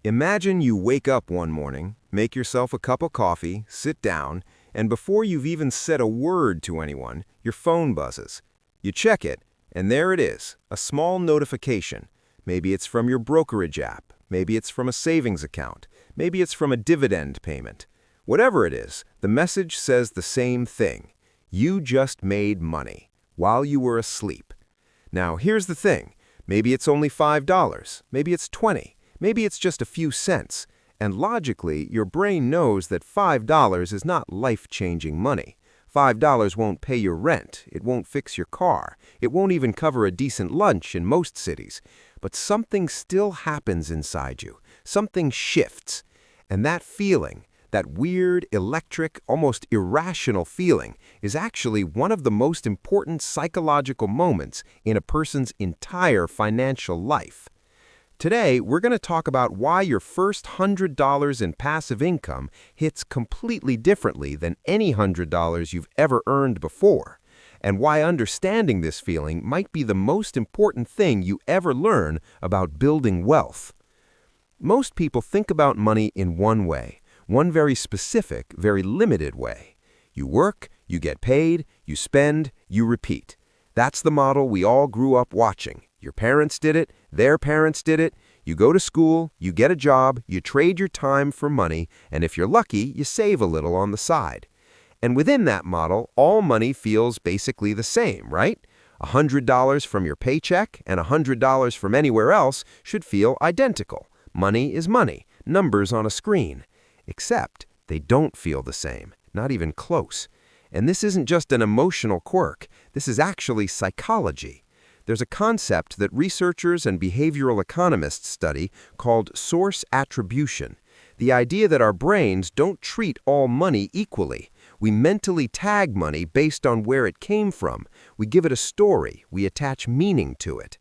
Imagine you wake up one morning, make yourself a cup of coffee, sit down, and before you've even said a word to anyone, your phone buzzes. You check it, and there it is, a small notification. Maybe it's from your brokerage app, maybe it's from a savings account, maybe it's from a dividend payment. Whatever it is, the message says the same thing. You just made money while you were asleep. Now, here's the thing. Maybe it's only $5, maybe it's 20, maybe it's just a few cents. And logically, your brain knows that $5 is not life-changing money. $5 won't pay your rent, it won't fix your car, it won't even cover a decent lunch in most cities. But something still happens inside you. Something shifts. And that feeling, that weird, electric, almost irrational feeling, is actually one of the most important psychological moments in a person's entire financial life. Today, we're going to talk about why your first $100 in passive income hits completely differently than any $100 you've ever earned before, and why understanding this feeling might be the most important thing you ever learn about building wealth. Most people think about money in one way, one very specific, very limited way. You work, you get paid, you spend, you repeat. That's the model we all grew up watching. Your parents did it, their parents did it. You go to school, you get a job, you trade your time for money, and if you're lucky, you save a little on the side. And within that model, all money feels basically the same, right? $100 from your paycheck and $100 from anywhere else should feel identical. Money is money, numbers on a screen. Except they don't feel the same, not even close. And this isn't just an emotional quirk, this is actually psychology. There's a concept that researchers and behavioral economists study called source attribution, the idea that our brains don't treat all money equally. We mentally tag money based on where it came from. We give it a story, we attach meaning to it.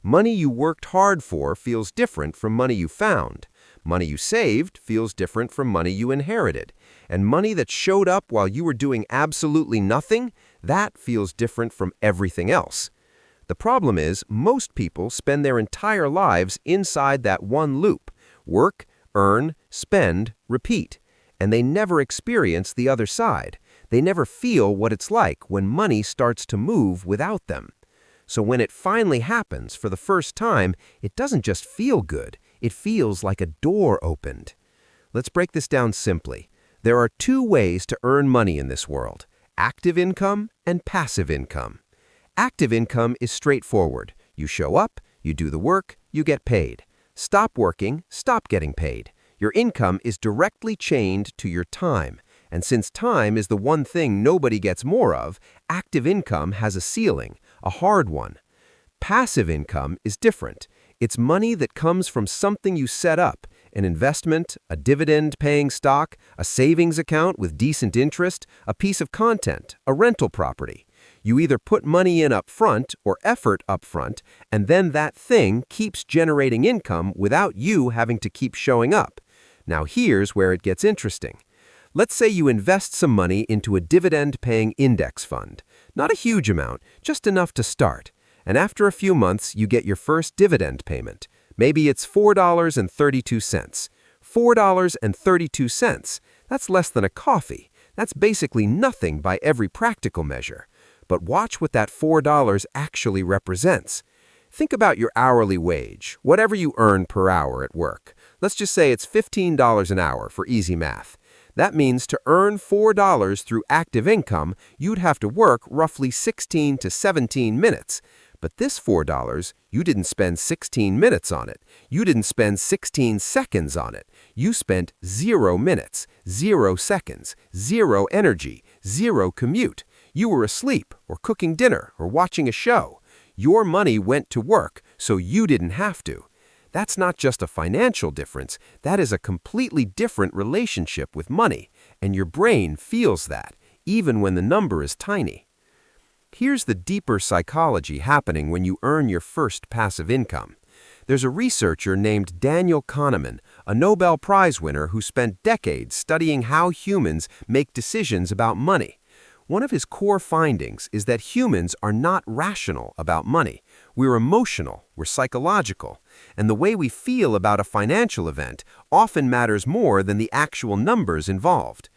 Money you worked hard for feels different from money you found. Money you saved feels different from money you inherited. And money that showed up while you were doing absolutely nothing, that feels different from everything else. The problem is, most people spend their entire lives inside that one loop. Work, earn, spend, repeat. And they never experience the other side. They never feel what it's like when money starts to move without them. So when it finally happens for the first time, it doesn't just feel good. It feels like a door opened. Let's break this down simply. There are two ways to earn money in this world: active income and passive income. Active income is straightforward. You show up, you do the work, you get paid. Stop working, stop getting paid. Your income is directly chained to your time. And since time is the one thing nobody gets more of, active income has a ceiling, a hard one. Passive income is different. It's money that comes from something you set up, an investment, a dividend-paying stock, a savings account with decent interest, a piece of content, a rental property. You either put money in up front or effort up front, and then that thing keeps generating income without you having to keep showing up. Now here's where it gets interesting. Let's say you invest some money into a dividend-paying index fund. Not a huge amount, just enough to start. And after a few months, you get your first dividend payment. Maybe it's $4.32. $4.32. That's less than a coffee. That's basically nothing by every practical measure. But watch what that $4 actually represents. Think about your hourly wage, whatever you earn per hour at work. Let's just say it's $15 an hour for easy math. That means to earn $4 through active income, you'd have to work roughly 16 to 17 minutes. But this $4, you didn't spend 16 minutes on it. You didn't spend 16 seconds on it. You spent 0 minutes, 0 seconds, 0 energy, 0 commute. You were asleep or cooking dinner or watching a show. Your money went to work, so you didn't have to. That's not just a financial difference. That is a completely different relationship with money, and your brain feels that, even when the number is tiny. Here's the deeper psychology happening when you earn your first passive income. There's a researcher named Daniel Kahneman, a Nobel Prize winner who spent decades studying how humans make decisions about money. One of his core findings is that humans are not rational about money. We're emotional, we're psychological. and the way we feel about a financial event often matters more than the actual numbers involved.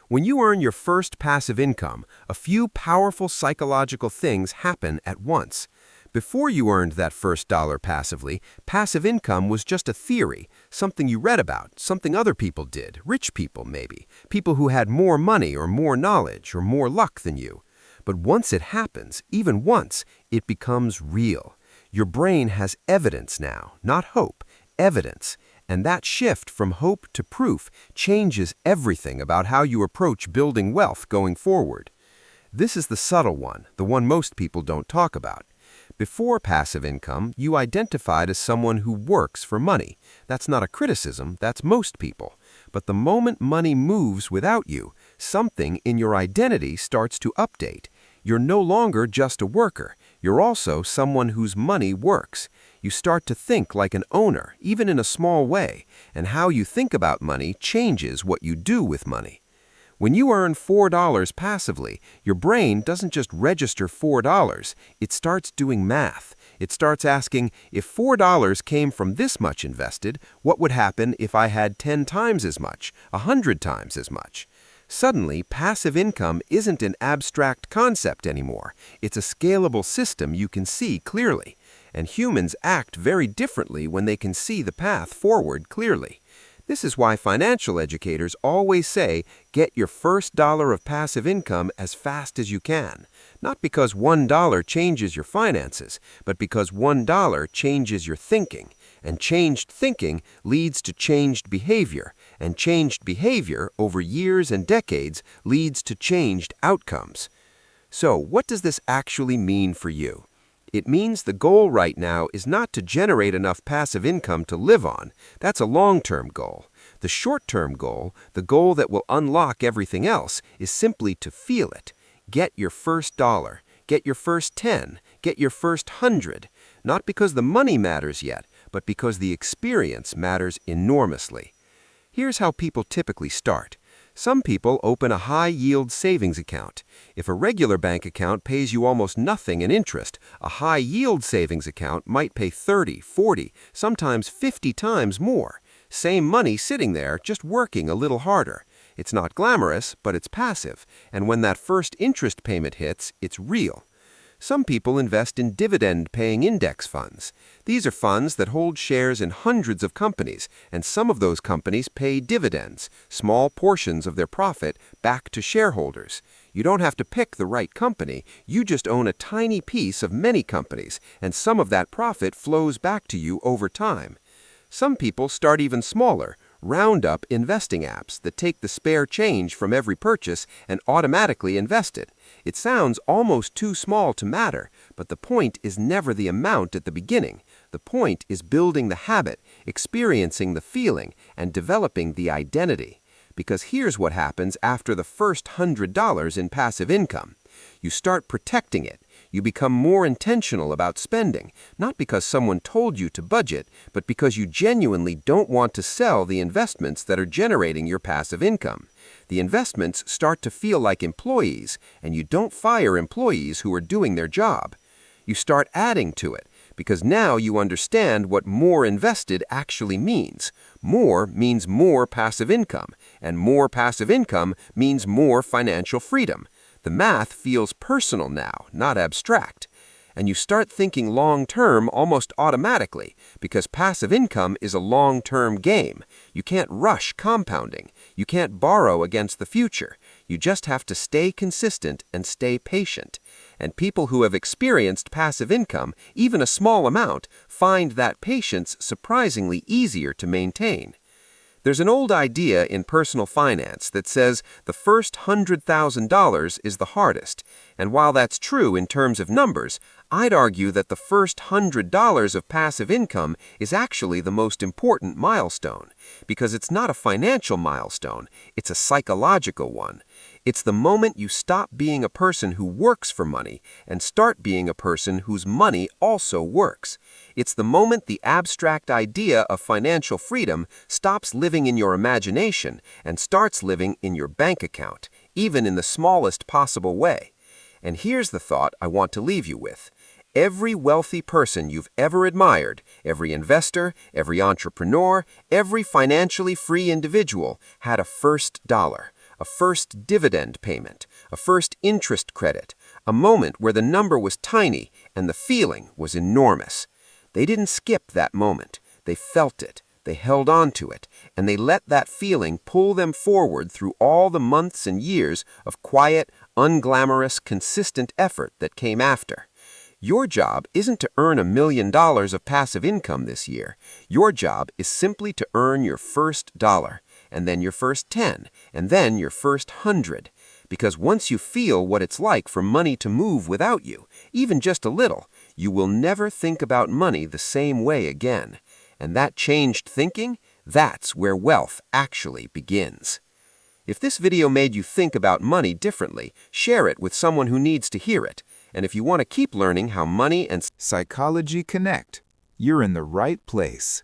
When you earn your first passive income, a few powerful psychological things happen at once. Before you earned that first dollar passively, passive income was just a theory, something you read about, something other people did, rich people maybe, people who had more money or more knowledge or more luck than you. But once it happens, even once, it becomes real. Your brain has evidence now, not hope, evidence. And that shift from hope to proof changes everything about how you approach building wealth going forward. This is the subtle one, the one most people don't talk about. Before passive income, you identified as someone who works for money. That's not a criticism, that's most people. But the moment money moves without you, something in your identity starts to update. You're no longer just a worker. You're also someone whose money works. You start to think like an owner, even in a small way, and how you think about money changes what you do with money. When you earn $4 passively, your brain doesn't just register $4, it starts doing math. It starts asking, if $4 came from this much invested, what would happen if I had 10 times as much, 100 times as much? Suddenly, passive income isn't an abstract concept anymore. It's a scalable system you can see clearly. And humans act very differently when they can see the path forward clearly. This is why financial educators always say, get your first dollar of passive income as fast as you can. Not because $1 changes your finances, but because $1 changes your thinking. And changed thinking leads to changed behavior. And changed behavior over years and decades leads to changed outcomes. So, what does this actually mean for you? It means the goal right now is not to generate enough passive income to live on. That's a long-term goal. The short-term goal, the goal that will unlock everything else, is simply to feel it. Get your first dollar. Get your first 10. Get your first 100. Not because the money matters yet, but because the experience matters enormously. Here's how people typically start. Some people open a high-yield savings account. If a regular bank account pays you almost nothing in interest, a high-yield savings account might pay 30, 40, sometimes 50 times more. Same money sitting there, just working a little harder. It's not glamorous, but it's passive, and when that first interest payment hits, it's real. Some people invest in dividend-paying index funds. These are funds that hold shares in hundreds of companies, and some of those companies pay dividends, small portions of their profit, back to shareholders. You don't have to pick the right company. You just own a tiny piece of many companies, and some of that profit flows back to you over time. Some people start even smaller, round-up investing apps that take the spare change from every purchase and automatically invest it. It sounds almost too small to matter, but the point is never the amount at the beginning. The point is building the habit, experiencing the feeling, and developing the identity. Because here's what happens after the first $100 in passive income. You start protecting it. You become more intentional about spending, not because someone told you to budget, but because you genuinely don't want to sell the investments that are generating your passive income. The investments start to feel like employees, and you don't fire employees who are doing their job. You start adding to it, because now you understand what more invested actually means. More means more passive income, and more passive income means more financial freedom. The math feels personal now, not abstract. And you start thinking long-term almost automatically, because passive income is a long-term game. You can't rush compounding. You can't borrow against the future. You just have to stay consistent and stay patient. And people who have experienced passive income, even a small amount, find that patience surprisingly easier to maintain. There's an old idea in personal finance that says the first $100,000 is the hardest, and while that's true in terms of numbers, I'd argue that the first $100 of passive income is actually the most important milestone, because it's not a financial milestone, it's a psychological one. It's the moment you stop being a person who works for money and start being a person whose money also works. It's the moment the abstract idea of financial freedom stops living in your imagination and starts living in your bank account, even in the smallest possible way. And here's the thought I want to leave you with. Every wealthy person you've ever admired, every investor, every entrepreneur, every financially free individual had a first dollar, a first dividend payment, a first interest credit, a moment where the number was tiny and the feeling was enormous. They didn't skip that moment. They felt it. They held on to it, and they let that feeling pull them forward through all the months and years of quiet, unglamorous, consistent effort that came after. Your job isn't to earn $1 million of passive income this year. Your job is simply to earn your first dollar, and then your first 10, and then your first 100. Because once you feel what it's like for money to move without you, even just a little, you will never think about money the same way again. And that changed thinking, that's where wealth actually begins. If this video made you think about money differently, share it with someone who needs to hear it. And if you want to keep learning how money and psychology connect, you're in the right place.